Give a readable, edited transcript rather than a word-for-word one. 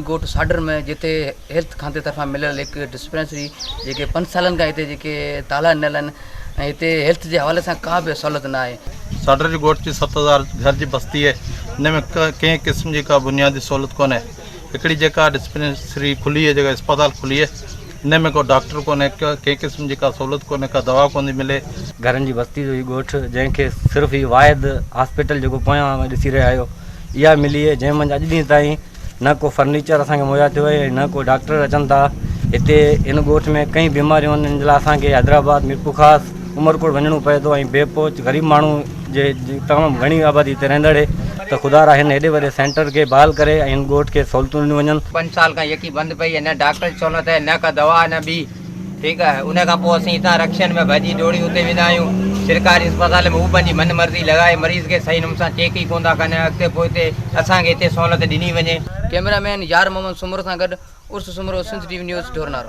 Army गोट साडर में जिते हेल्थ खाते तरफा मिलल एक डिस्पेंसरी जेके 5 सालन का इते जेके ताला नलन इते हेल्थ के हवाले से का भी सहूलत ना है। साडर जी गोट की 7000 घर की बस्ती है, इन में कंहिं किस्म की का बुनियादी सहूलत कोन्हे। हिकिड़ी जेका डिस्पेंसरी खुली है, जेका अस्पताल खुली है, इन में को डॉक्टर कोन्हे, कंहिं किस्म की का सहूलत कोन्हे, का दवा कोन्ह मिले। घरनि जी बस्ती जो ॻोठ जंहिंखे सिर्फ़ु ही वाहिद हॉस्पिटल जेको पोयां ॾिसी रहिया आहियो इहा मिली है, जंहिं मंझि अॼु ॾींहं ताईं न को फर्नीचर असांखे मुहैया थियो आहे, न को डॉक्टर अचनि था। हिते इन ॻोठ में कई बीमारियूं आहिनि, इन लाइ असांखे हैदराबाद मीरपुरख़ास उमरकोट वञिणो पए थो ऐं बेपहुच ग़रीब माण्हू जे तमामु घणी आबादी हिते रहंदड़े त ख़ुदा हिन हेॾे वॾे सेंटर के बहाल करे ऐं हिन ॻोठ खे सहूलतूं ॾिनियूं वञनि। 5 साल का यकी बंद पई है, न डॉक्टर सहूलत है, न का दवा न भी। ठीक है, उन खां पोइ असीं हितां रक्षन में भॼी दौड़ी उते वेंदा आहियूं। सरकारी अस्पताल में हू पंहिंजी मन मर्ज़ी लॻाए मरीज़ खे सही नमूने सां चेक ई कोन था कनि। अॻिते पोइ हिते असांखे हिते सहूलत ॾिनी वञे। कैमरामैन यार मोहम्मद सुमर सां गॾु उर्स सुमरो, सिंध टीवी न्यूज़ ढोरनारो।